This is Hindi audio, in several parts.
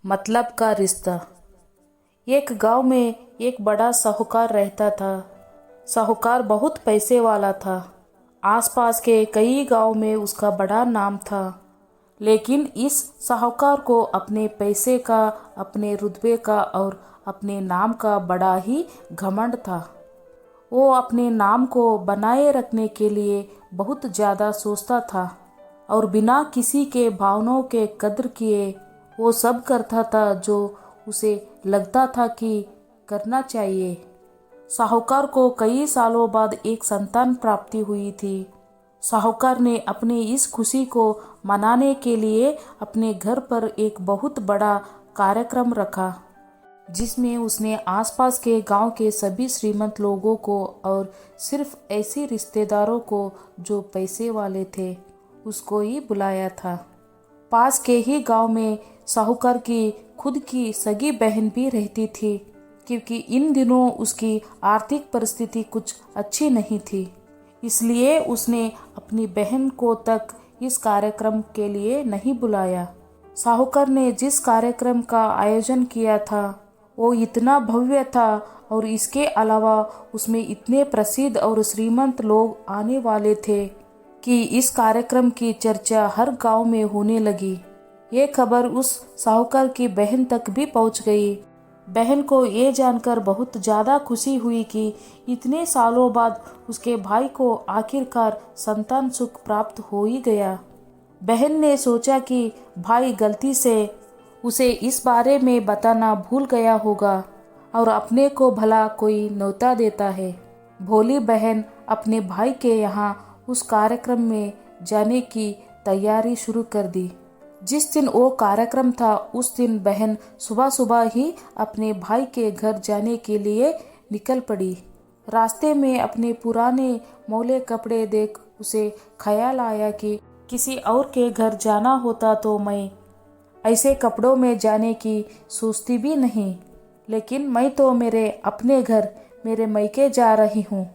मतलब का रिश्ता। एक गांव में एक बड़ा साहूकार रहता था। साहूकार बहुत पैसे वाला था। आसपास के कई गांव में उसका बड़ा नाम था। लेकिन इस साहूकार को अपने पैसे का, अपने रुतबे का और अपने नाम का बड़ा ही घमंड था। वो अपने नाम को बनाए रखने के लिए बहुत ज़्यादा सोचता था और बिना किसी के भावनाओं के कद्र किए वो सब करता था जो उसे लगता था कि करना चाहिए। साहूकार को कई सालों बाद एक संतान प्राप्ति हुई थी। साहूकार ने अपने इस खुशी को मनाने के लिए अपने घर पर एक बहुत बड़ा कार्यक्रम रखा, जिसमें उसने आसपास के गांव के सभी श्रीमंत लोगों को और सिर्फ ऐसे रिश्तेदारों को जो पैसे वाले थे उसको ही बुलाया था। पास के ही गांव में साहूकार की खुद की सगी बहन भी रहती थी, क्योंकि इन दिनों उसकी आर्थिक परिस्थिति कुछ अच्छी नहीं थी। इसलिए उसने अपनी बहन को तक इस कार्यक्रम के लिए नहीं बुलाया। साहूकार ने जिस कार्यक्रम का आयोजन किया था वो इतना भव्य था और इसके अलावा उसमें इतने प्रसिद्ध और श्रीमंत लोग आने वाले थे कि इस कार्यक्रम की चर्चा हर गांव में होने लगी। ये खबर उस साहूकार की बहन तक भी पहुंच गई। बहन को ये जानकर बहुत ज़्यादा खुशी हुई कि इतने सालों बाद उसके भाई को आखिरकार संतान सुख प्राप्त हो ही गया। बहन ने सोचा कि भाई गलती से उसे इस बारे में बताना भूल गया होगा और अपने को भला कोई न्योता देता है। भोली बहन अपने भाई के यहाँ उस कार्यक्रम में जाने की तैयारी शुरू कर दी। जिस दिन वो कार्यक्रम था उस दिन बहन सुबह सुबह ही अपने भाई के घर जाने के लिए निकल पड़ी। रास्ते में अपने पुराने मौले कपड़े देख उसे ख्याल आया कि किसी और के घर जाना होता तो मैं ऐसे कपड़ों में जाने की सोचती भी नहीं, लेकिन मैं तो मेरे अपने घर, मेरे मैके जा रही हूँ।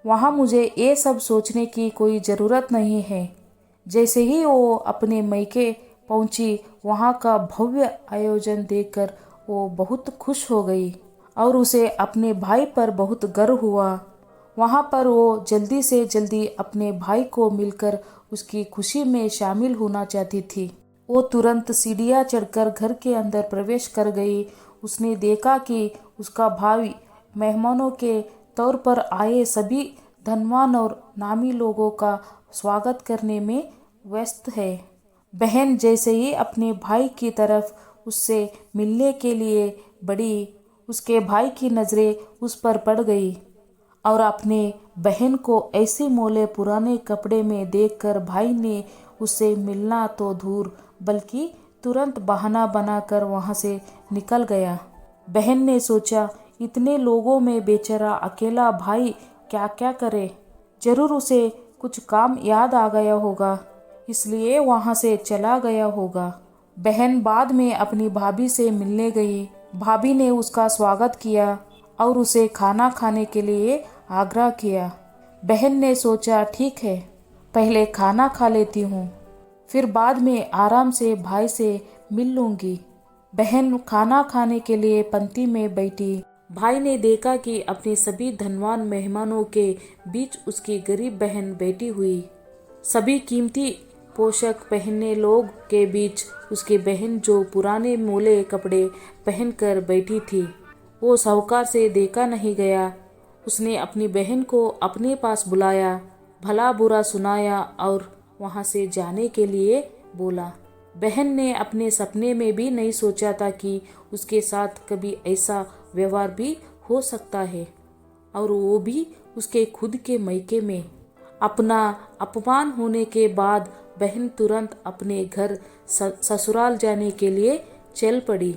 वहाँ मुझे ये सब सोचने की कोई ज़रूरत नहीं है। जैसे ही वो अपने मैके पहुंची, वहाँ का भव्य आयोजन देखकर वो बहुत खुश हो गई और उसे अपने भाई पर बहुत गर्व हुआ। वहाँ पर वो जल्दी से जल्दी अपने भाई को मिलकर उसकी खुशी में शामिल होना चाहती थी। वो तुरंत सीढ़ियाँ चढ़कर घर के अंदर प्रवेश कर गई। उसने देखा कि उसका भाई मेहमानों के तौर पर आए सभी धनवान और नामी लोगों का स्वागत करने में व्यस्त है। बहन जैसे ही अपने भाई की तरफ उससे मिलने के लिए बढ़ी, उसके भाई की नज़रें उस पर पड़ गई और अपने बहन को ऐसे मोले पुराने कपड़े में देखकर भाई ने उससे मिलना तो दूर बल्कि तुरंत बहाना बनाकर वहाँ से निकल गया। बहन ने सोचा, इतने लोगों में बेचारा अकेला भाई क्या क्या करे, जरूर उसे कुछ काम याद आ गया होगा, इसलिए वहाँ से चला गया होगा। बहन बाद में अपनी भाभी से मिलने गई। भाभी ने उसका स्वागत किया और उसे खाना खाने के लिए आग्रह किया। बहन ने सोचा, ठीक है, पहले खाना खा लेती हूँ, फिर बाद में आराम से भाई से मिल लूँगी। बहन खाना खाने के लिए पंक्ति में बैठी। भाई ने देखा कि अपने सभी धनवान मेहमानों के बीच उसकी गरीब बहन बैठी हुई। सभी कीमती पोशाक पहनने लोग के बीच उसकी बहन जो पुराने मोले कपड़े पहनकर बैठी थी, वो साहूकार से देखा नहीं गया। उसने अपनी बहन को अपने पास बुलाया, भला बुरा सुनाया और वहाँ से जाने के लिए बोला। बहन ने अपने सपने में भी नहीं सोचा था कि उसके साथ कभी ऐसा व्यवहार भी हो सकता है, और वो भी उसके खुद के मैके में। अपना अपमान होने के बाद बहन तुरंत अपने घर ससुराल जाने के लिए चल पड़ी।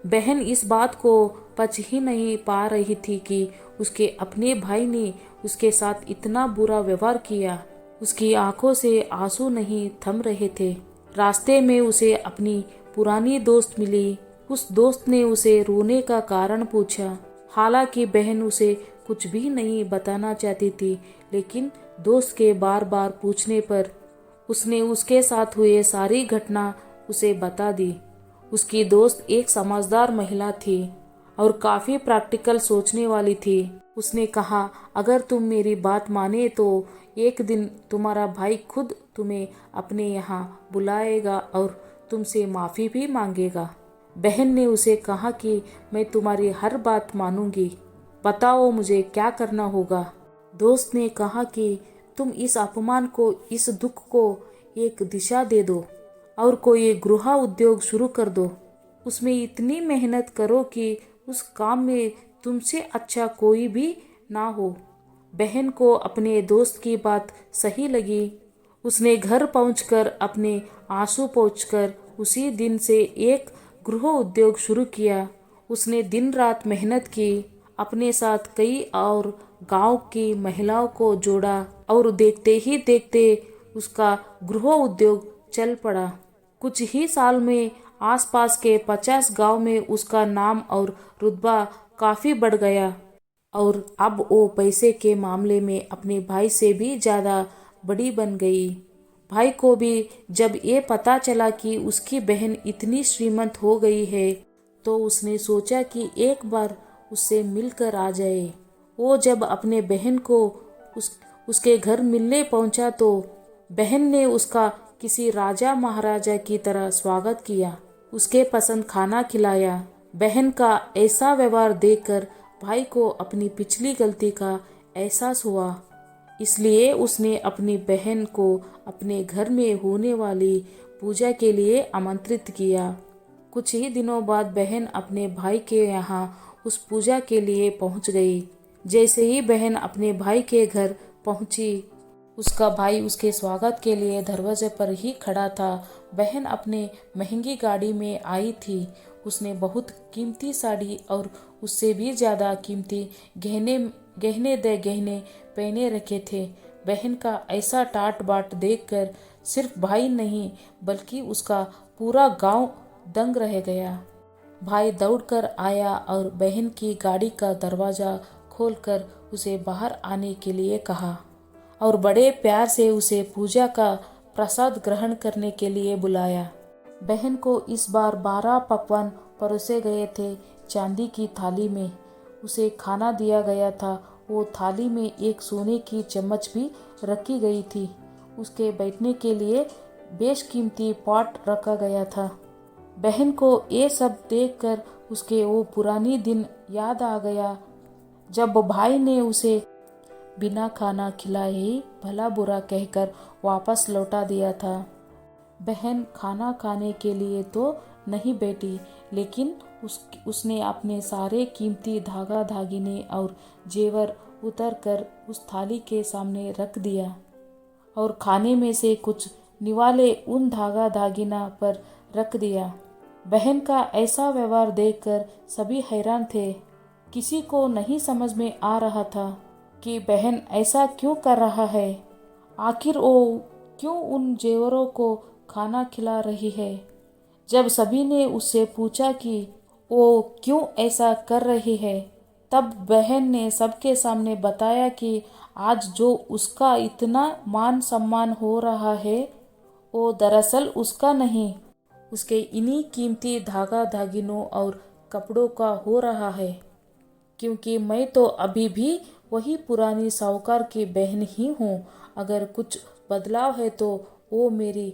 बहन इस बात को पच ही नहीं पा रही थी कि उसके अपने भाई ने उसके साथ इतना बुरा व्यवहार किया। उसकी आंखों से आंसू नहीं थम रहे थे। रास्ते में उसे अपनी पुरानी दोस्त मिली। उस दोस्त ने उसे रोने का कारण पूछा। हालांकि बहन उसे कुछ भी नहीं बताना चाहती थी, लेकिन दोस्त के बार बार पूछने पर उसने उसके साथ हुए सारी घटना उसे बता दी। उसकी दोस्त एक समझदार महिला थी और काफ़ी प्रैक्टिकल सोचने वाली थी। उसने कहा, अगर तुम मेरी बात माने तो एक दिन तुम्हारा भाई खुद तुम्हें अपने यहाँ बुलाएगा और तुमसे माफ़ी भी मांगेगा। बहन ने उसे कहा कि मैं तुम्हारी हर बात मानूंगी, बताओ मुझे क्या करना होगा। दोस्त ने कहा कि तुम इस अपमान को, इस दुख को एक दिशा दे दो और कोई गृह उद्योग शुरू कर दो। उसमें इतनी मेहनत करो कि उस काम में तुमसे अच्छा कोई भी ना हो। बहन को अपने दोस्त की बात सही लगी। उसने घर पहुंचकर अपने आंसू पोंछकर उसी दिन से एक गृह उद्योग शुरू किया। उसने दिन रात मेहनत की, अपने साथ कई और गांव की महिलाओं को जोड़ा और देखते ही देखते उसका गृह उद्योग चल पड़ा। कुछ ही साल में आसपास के 50 गांव में उसका नाम और रुतबा काफी बढ़ गया और अब वो पैसे के मामले में अपने भाई से भी ज्यादा बड़ी बन गई। भाई को भी जब ये पता चला कि उसकी बहन इतनी श्रीमंत हो गई है तो उसने सोचा कि एक बार उससे मिलकर आ जाए। वो जब अपने बहन को उसके घर मिलने पहुंचा तो बहन ने उसका किसी राजा महाराजा की तरह स्वागत किया, उसके पसंद खाना खिलाया। बहन का ऐसा व्यवहार देखकर भाई को अपनी पिछली गलती का एहसास हुआ, इसलिए उसने अपनी बहन को अपने घर में होने वाली पूजा के लिए आमंत्रित किया। कुछ ही दिनों बाद बहन अपने भाई के यहाँ उस पूजा के लिए पहुँच गई। जैसे ही बहन अपने भाई के घर पहुँची, उसका भाई उसके स्वागत के लिए दरवाजे पर ही खड़ा था। बहन अपने महंगी गाड़ी में आई थी। उसने बहुत कीमती साड़ी और उससे भी ज़्यादा कीमती गहने पहने रखे थे। बहन का ऐसा टाट बाट देखकर सिर्फ भाई नहीं बल्कि उसका पूरा गांव दंग रह गया। भाई दौड़कर आया और बहन की गाड़ी का दरवाज़ा खोलकर उसे बाहर आने के लिए कहा और बड़े प्यार से उसे पूजा का प्रसाद ग्रहण करने के लिए बुलाया। बहन को इस बार 12 पकवान परोसे गए थे चांदी की थाली में। उसे खाना दिया गया था। वो थाली में एक सोने की चम्मच भी रखी गई थी। उसके बैठने के लिए बेशकीमती पॉट रखा गया था। बहन को ये सब देखकर उसके वो पुरानी दिन याद आ गया जब भाई ने उसे बिना खाना खिलाए ही भला बुरा कहकर वापस लौटा दिया था। बहन खाना खाने के लिए तो नहीं बैठी, लेकिन उसने अपने सारे कीमती धागा धागिने और जेवर उतर कर उस थाली के सामने रख दिया और खाने में से कुछ निवाले उन धागा धागिना पर रख दिया। बहन का ऐसा व्यवहार देखकर सभी हैरान थे। किसी को नहीं समझ में आ रहा था कि बहन ऐसा क्यों कर रहा है। आखिर वो क्यों उन जेवरों को खाना खिला रही है। जब सभी ने उससे पूछा कि वो क्यों ऐसा कर रही है, तब बहन ने सबके सामने बताया कि आज जो उसका इतना मान सम्मान हो रहा है वो दरअसल उसका नहीं, उसके इन्हीं कीमती धागा धागिनों और कपड़ों का हो रहा है। क्योंकि मैं तो अभी भी वही पुरानी साहूकार की बहन ही हूँ। अगर कुछ बदलाव है तो वो मेरी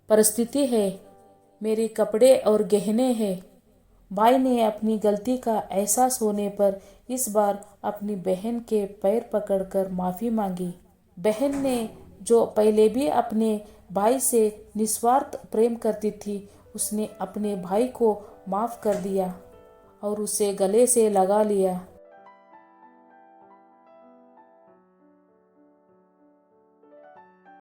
परिस्थिति है, मेरे कपड़े और गहने हैं। भाई ने अपनी गलती का एहसास होने पर इस बार अपनी बहन के पैर पकड़कर माफ़ी मांगी। बहन ने जो पहले भी अपने भाई से निस्वार्थ प्रेम करती थी, उसने अपने भाई को माफ़ कर दिया और उसे गले से लगा लिया।